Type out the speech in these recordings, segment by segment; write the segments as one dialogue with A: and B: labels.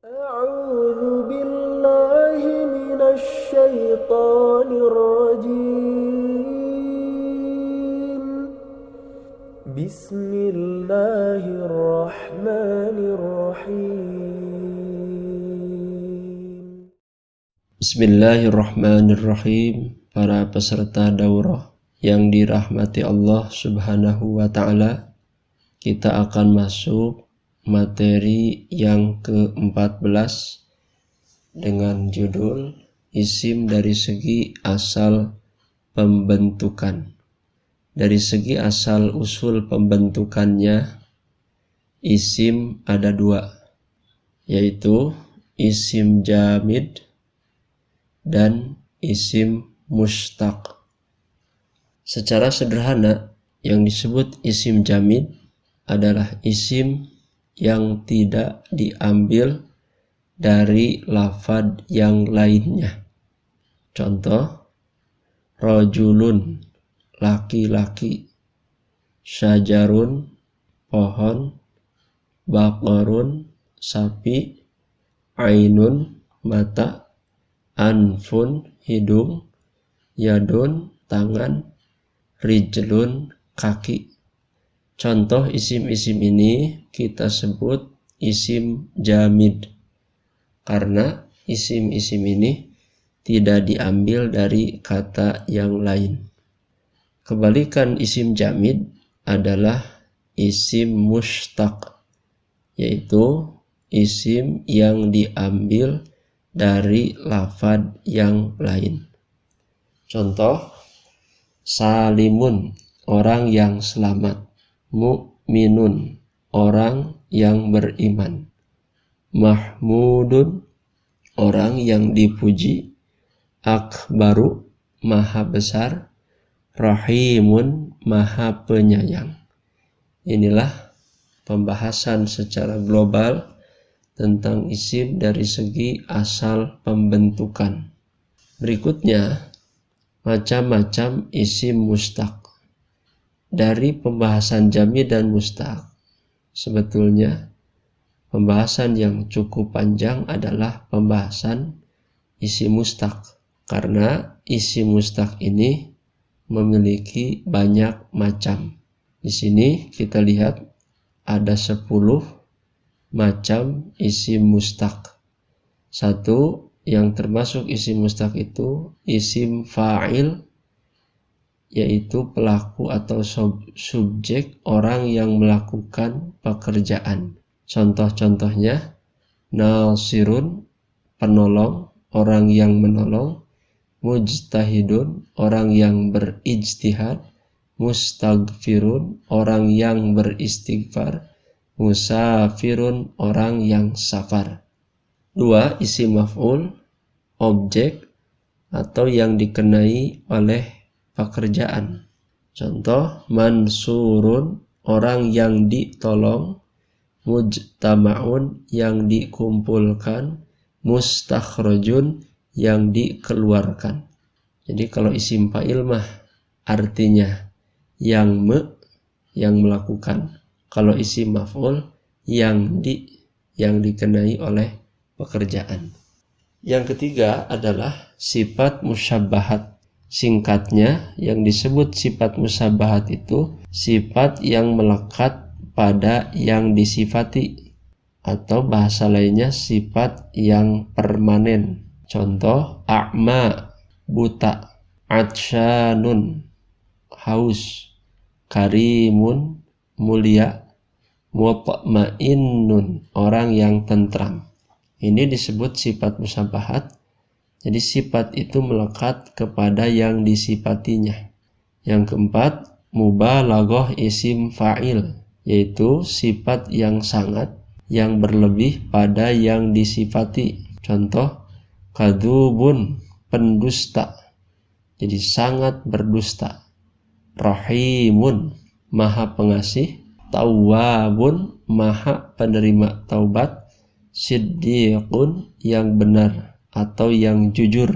A: أعوذ بالله من الشيطان الرجيم بسم الله الرحمن الرحيم
B: Bismillahirrahmanirrahim. Para peserta daurah yang dirahmati Allah Subhanahu wa Ta'ala, kita akan masuk materi yang ke-14 dengan judul isim dari segi asal pembentukan. Dari segi asal usul pembentukannya, isim ada dua, yaitu isim jamid dan isim mustaq. Secara sederhana, yang disebut isim jamid adalah isim yang tidak diambil dari lafadz yang lainnya. Contoh, rajulun, laki-laki, syajarun, pohon, baqarun, sapi, ainun, mata, anfun, hidung, yadun, tangan, rijlun, kaki. Contoh isim-isim ini kita sebut isim jamid karena isim-isim ini tidak diambil dari kata yang lain. Kebalikan isim jamid adalah isim mustaq, yaitu isim yang diambil dari lafadz yang lain. Contoh, salimun, orang yang selamat, mu'minun, orang yang beriman, mahmudun, orang yang dipuji, akbaru, maha besar, rahimun, maha penyayang. Inilah pembahasan secara global tentang isim dari segi asal pembentukan. Berikutnya, macam-macam isim mustaq. Dari pembahasan jamid dan mustaq, sebetulnya pembahasan yang cukup panjang adalah pembahasan isim mustaq, karena isim mustaq ini memiliki banyak macam. Di sini kita lihat ada 10 macam isim mustaq. Satu yang termasuk isim mustaq itu isim fa'il, yaitu pelaku atau subjek orang yang melakukan pekerjaan. Contoh-contohnya, nasirun, penolong, orang yang menolong, mujtahidun, orang yang berijtihad, mustaghfirun, orang yang beristighfar, musafirun, orang yang safar. 2. Isim maf'ul, objek atau yang dikenai oleh pekerjaan. Contoh, mansurun, orang yang ditolong, mujtama'un, yang dikumpulkan, mustakhrajun, yang dikeluarkan. Jadi kalau isim fa'il mah artinya yang melakukan. Kalau isim maf'ul yang dikenai oleh pekerjaan. Yang ketiga adalah sifat musyabbahat. Singkatnya, yang disebut sifat musyabbahat itu sifat yang melekat pada yang disifati, atau bahasa lainnya sifat yang permanen. Contoh, a'ma, buta, atsyanun, haus, karimun, mulia, mutma'innun, orang yang tentram. Ini disebut sifat musyabbahat. Jadi sifat itu melekat kepada yang disifatinya. Yang keempat, mubalaghah isim fa'il, yaitu sifat yang sangat, yang berlebih pada yang disifati. Contoh, kadzubun, pendusta, jadi sangat berdusta. Rahimun, maha pengasih. Tawwabun, maha penerima taubat. Siddiqun, yang benar atau yang jujur.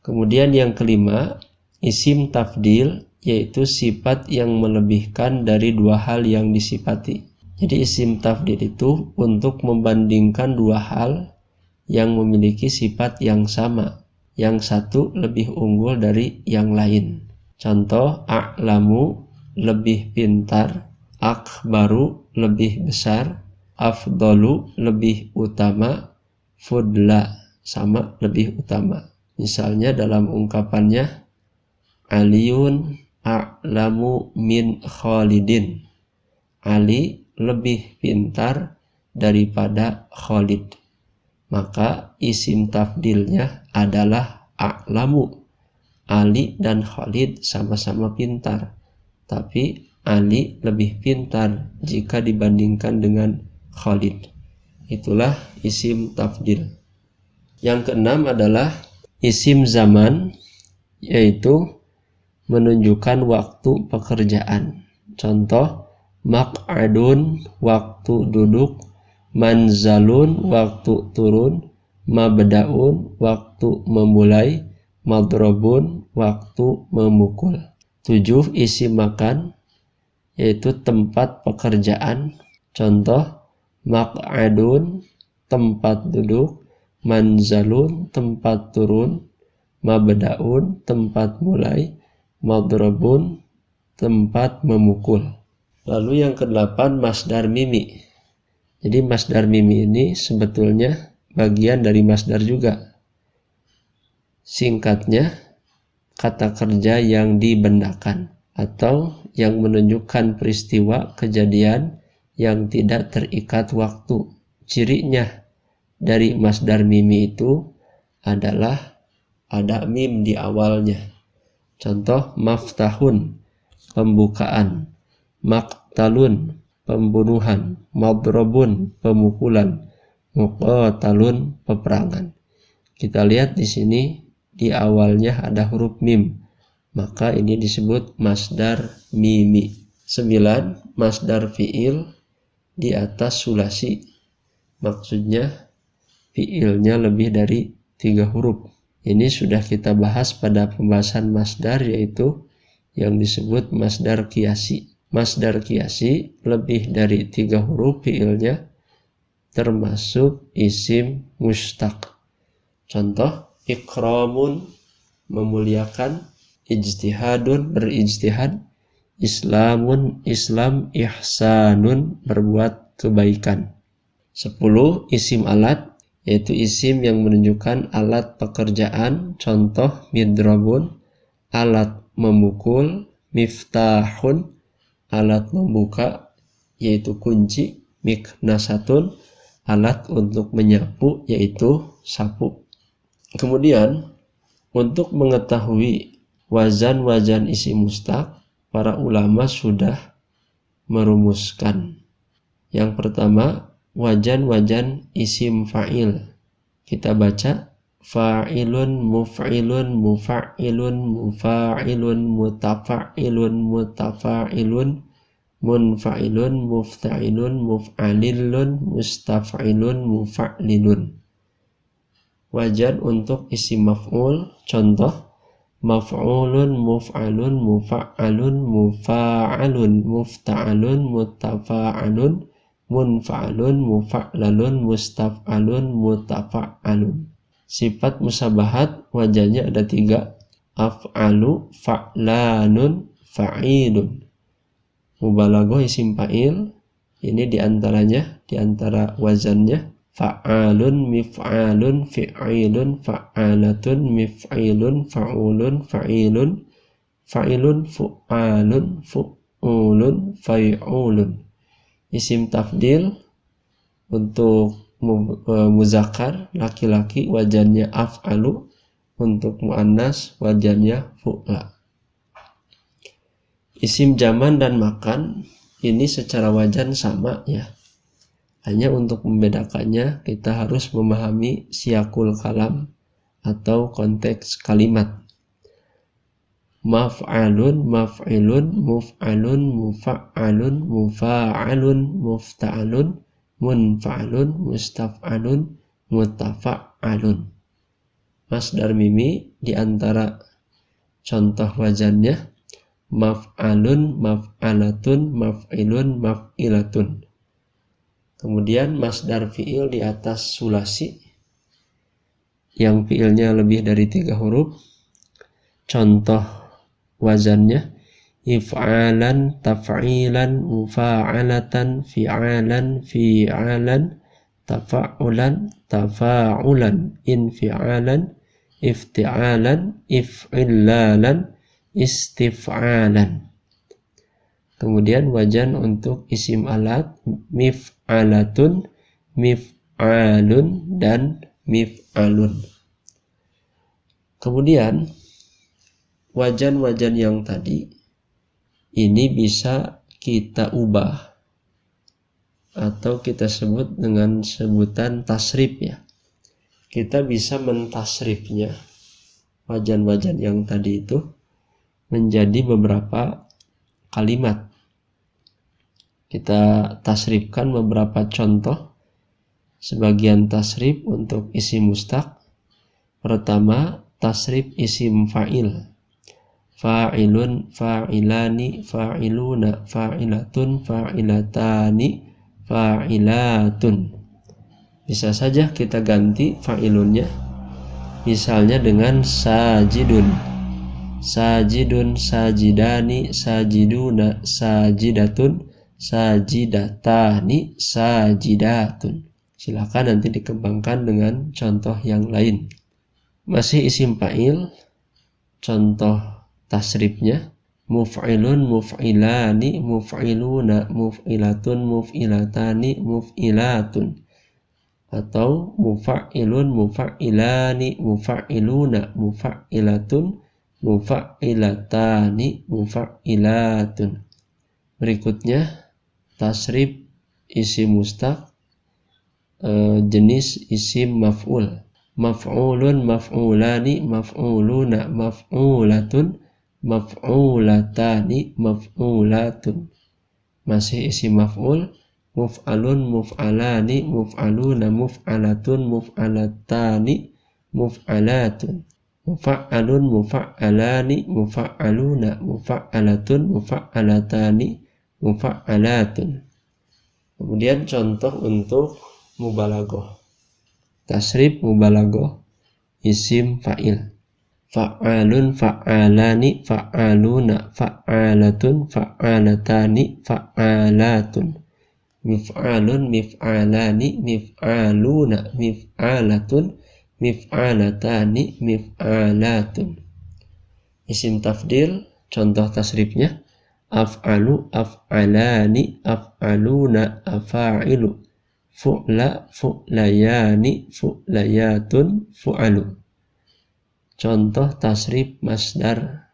B: Kemudian yang kelima, isim tafdil, yaitu sifat yang melebihkan dari dua hal yang disifati. Jadi isim tafdil itu untuk membandingkan dua hal yang memiliki sifat yang sama. Yang satu lebih unggul dari yang lain. Contoh, a'lamu lebih pintar, akbaru lebih besar, afdalu lebih utama, fudla sama lebih utama. Misalnya dalam ungkapannya, Aliun a'lamu min Khalidin. Ali lebih pintar daripada Khalid. Maka isim tafdilnya adalah a'lamu. Ali dan Khalid sama-sama pintar. Tapi Ali lebih pintar jika dibandingkan dengan Khalid. Itulah isim tafdil. Yang keenam adalah isim zaman, yaitu menunjukkan waktu pekerjaan. Contoh, maq'adun waktu duduk, manzalun waktu turun, mabda'un waktu memulai, madrobun waktu memukul. 7. Isim makan, yaitu tempat pekerjaan. Contoh, maq'adun tempat duduk, manzalun tempat turun, mabda'un tempat mulai, madrobun tempat memukul. Lalu yang ke-8 masdar mimi. Jadi masdar mimi ini sebetulnya bagian dari masdar juga. Singkatnya, kata kerja yang dibendakan atau yang menunjukkan peristiwa kejadian yang tidak terikat waktu. Cirinya dari masdar mimi itu adalah ada mim di awalnya. Contoh, maftahun pembukaan, maqtalun pembunuhan, madrobun pemukulan, muqatalun peperangan. Kita lihat di sini di awalnya ada huruf mim, maka ini disebut masdar mimi. 9. Masdar fi'il di atas sulasi. Maksudnya fi'ilnya lebih dari 3 huruf. Ini sudah kita bahas pada pembahasan masdar, yaitu yang disebut masdar qiyasi. Masdar qiyasi lebih dari 3 huruf fi'ilnya, termasuk isim mustaq. Contoh, ikramun memuliakan, ijtihadun berijtihad, islamun Islam, ihsanun berbuat kebaikan. 10. Isim alat, yaitu isim yang menunjukkan alat pekerjaan. Contoh, midrabun alat memukul, miftahun alat membuka yaitu kunci, miknasatun alat untuk menyapu yaitu sapu. Kemudian untuk mengetahui wazan-wazan isim mustaq, para ulama sudah merumuskan. Yang pertama, wazan-wazan isim fa'il. Kita baca fa'ilun, muf'ilun, mufa'ilun, mufa'ilun, mutafa'ilun, mutafa'ilun, munfa'ilun, mufta'ilun, muf'alilun, mustaf'ilun, mufa'lilun. Wazan untuk isim maf'ul. Contoh, maf'ulun, muf'alun, mufa'alun, mufa'alun, mufta'alun, mutafa'alun, munfa'alun, mufa'lalun, mustaf'alun, mutafa'alun. Sifat musabahat wazannya ada 3. Af'alu, fa'lanun, fa'ilun. Mubalaghah isim fa'il, ini diantaranya, diantara wazannya fa'alun, mif'alun, fi'ilun, fa'alatun, mif'ilun, fa'ulun, fa'ilun, fa'ilun, fu'alun, fu'ulun, fa'ulun. Isim tafdil untuk muzakkar laki-laki wazannya af'alu, untuk muannas wazannya fu'la. Isim zaman dan makan ini secara wazan sama ya. Hanya untuk membedakannya kita harus memahami siyakul kalam atau konteks kalimat. Maf'alun, maf'ilun, muf'alun, mufa'alun, mufa'alun, mufta'alun, munfa'alun, mustaf'alun, mutafa'alun. Masdar mimi diantara contoh wazannya maf'alun, maf'alatun, maf'ilun, maf'ilatun. Kemudian masdar fi'il di atas sulasi yang fi'ilnya lebih dari 3 huruf. Contoh wazannya if'alan, taf'ilan, mufa'alatan, fi'alan, fi'alan, tafa'ulan, tafa'ulan, infi'alan, ifti'alan, if'illalan, istif'alan. Kemudian wazan untuk isim alat mif'alatun, mif'alun, dan mif'alun. Kemudian wajan-wajan yang tadi ini bisa kita ubah atau kita sebut dengan sebutan tasrif ya. Kita bisa mentasrifnya wajan-wajan yang tadi itu menjadi beberapa kalimat. Kita tasrifkan beberapa contoh. Sebagian tasrif untuk isim mustaq. Pertama, tasrif isim fa'il. Fa'ilun, fa'ilani, fa'iluna, fa'ilatun, fa'ilatani, fa'ilatun. Bisa saja kita ganti fa'ilunnya, misalnya dengan sajidun, sajidun, sajidani, sajiduna, sajidatun, sajidatani, sajidatun. Silakan nanti dikembangkan dengan contoh yang lain. Masih isim fa'il, contoh tasrifnya muf'ilun, muf'ilani, muf'iluna, muf'ilatun, muf'ilatani, muf'ilatun. Atau mufa'ilun, mufa'ilani, mufa'iluna, muf'ilatun, muf'ilatani, muf'ilatun. Berikutnya tasrif isim mustaq jenis isim maf'ul. Maf'ulun, maf'ulani, maf'uluna, maf'ulatun, maf'ulatani, maf'ulatun. Masih isim maf'ul. Muf'alun, muf'alani, muf'aluna, muf'alatun, muf'alatani, muf'alatun. Mufa'alun, mufa'alani, mufa'aluna, mufa'alatun, mufa'alatani, mufa'alatun. Kemudian contoh untuk mubalaghah. Tasrif mubalaghah isim fa'il. Fa'alun, fa'alani, fa'aluna, fa'alatun, fa'alatani, fa'alatun. Mif'alun, mif'alani, mif'aluna, mif'alatun, mif'alatani, mif'alatun. Isim tafdil, contoh tasrifnya af'alu, af'alani, af'aluna, afa'ilu, fu'la, fu'layani, fu'layatun, fu'alu. Contoh tasrif masdar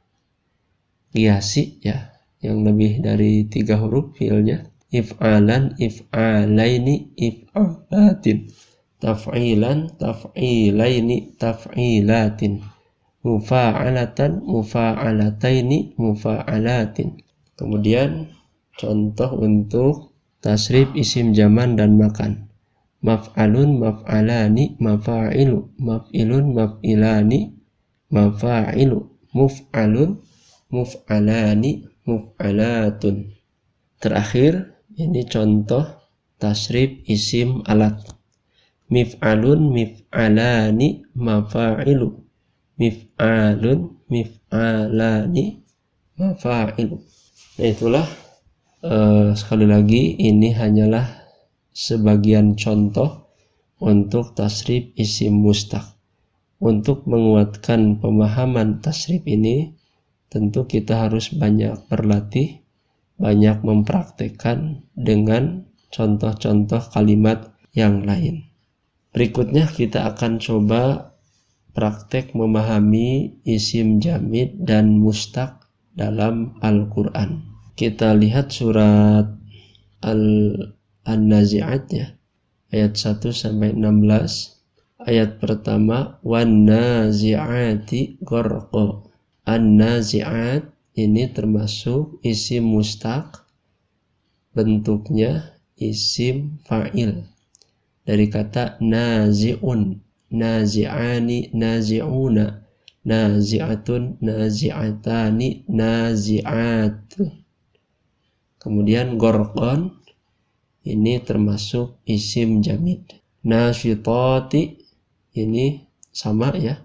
B: qiyasi ya, yang lebih dari 3 huruf fiilnya. If'alan, if'alaini, if'alatin. Taf'ilan, taf'ilaini, taf'ilatin. Mufa'alatan, mufa'alataini, mufa'alatin. Kemudian contoh untuk tasrif isim zaman dan makan. Maf'alun, maf'alani, mafa'ilu, maf'ilun, maf'ilani, mafa'ilu, muf'alun, muf'alani, muf'alatun. Terakhir, ini contoh tasrif isim alat. Mif'alun, mif'alani, mafa'ilu, mif'alun, mif'alani, mafa'ilu. Nah itulah sekali lagi ini hanyalah sebagian contoh untuk tasrif isim mustaq. Untuk menguatkan pemahaman tasrif ini, tentu kita harus banyak berlatih, banyak mempraktekkan dengan contoh-contoh kalimat yang lain. Berikutnya kita akan coba praktek memahami isim jamid dan mustaq dalam Al-Quran. Kita lihat surat An-Nazi'at ya, ayat 1-16. Ayat pertama, wan nazi'ati gharqa. An-Nazi'at ini termasuk isim mustaq, bentuknya isim fa'il dari kata nazi'un, nazi'ani, nazi'una, nazi'atun, nazi'atani, nazi'atun. Kemudian gorqon ini termasuk isim jamid. Nasyitati ini sama ya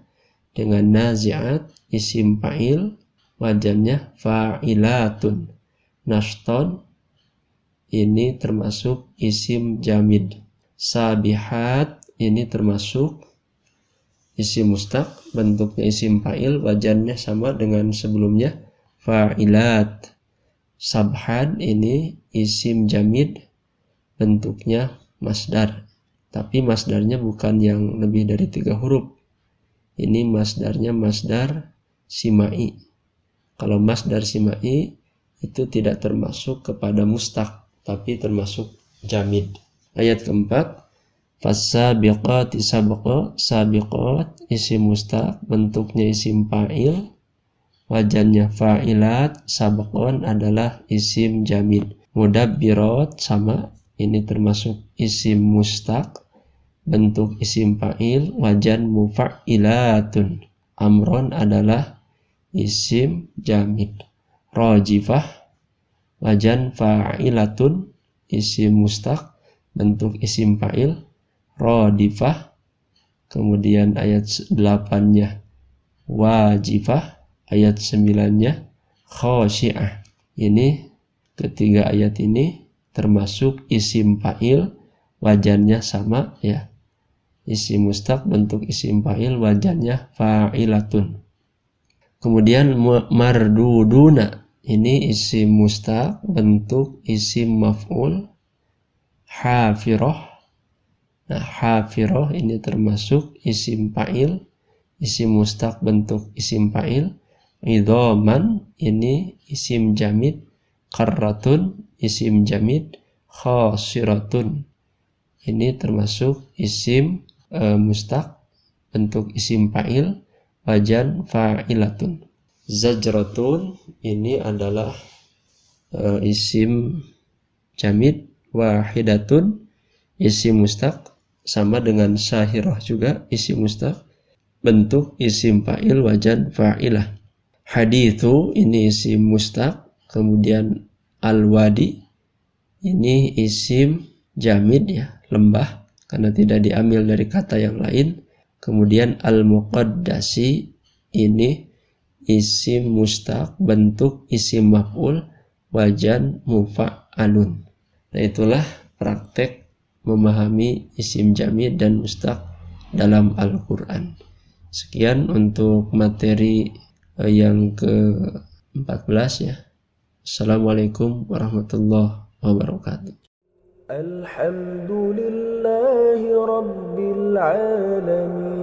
B: dengan nazi'at, isim fa'il, wajannya fa'ilatun. Nashton ini termasuk isim jamid. Sabihat ini termasuk isim mustaq, bentuknya isim fa'il, wajannya sama dengan sebelumnya fa'ilat. Sabhan ini isim jamid, bentuknya masdar, tapi masdarnya bukan yang lebih dari 3 huruf. Ini masdarnya masdar simai. Kalau masdar simai itu tidak termasuk kepada mustaq, tapi termasuk jamid. Ayat keempat, fasabiqati sabqa. Sabiqat isim mustaq, bentuknya isim fa'il, wajannya fa'ilat. Sabqon adalah isim jamid. Mudabbirat sama, ini termasuk isim mustaq, bentuk isim fa'il, wajan mufa''ilatun. Amron adalah isim jamid. Rajifah wajan fa'ilatun, isim mustaq, bentuk isim fa'il. Radifah, kemudian ayat 8-nya wajifah, ayat 9-nya khasyi'ah. Ini ketiga ayat ini termasuk isim fa'il, wajannya sama ya. Isim mustaq, bentuk isim fa'il, wajannya fa'ilatun. Kemudian marduduna, ini isim mustaq, bentuk isim maf'ul. Hafirah. Nah, hafirah ini termasuk isim fa'il, isim mustaq, bentuk isim fa'il. Idhaman ini isim jamid. Qarratun isim jamid. Khasiratun ini termasuk isim mustaq, bentuk isim fa'il, wajan fa'ilatun. Zajratun ini adalah isim jamid. Wahidatun isim mustaq, sama dengan syahirah juga isim mustaq, bentuk isim fa'il, wajan fa'ilah. Hadithu ini isim mustaq, kemudian al-wadi ini isim jamid ya, lembah, karena tidak diambil dari kata yang lain. Kemudian al-muqaddasi ini isim mustaq, bentuk isim maf'ul, wajan mufa'alun. Nah, itulah praktek memahami isim jamid dan mustaq dalam Al-Quran. Sekian untuk materi yang ke-14 ya. Assalamualaikum warahmatullahi wabarakatuh.
A: Alhamdulillahi Rabbil Alamin.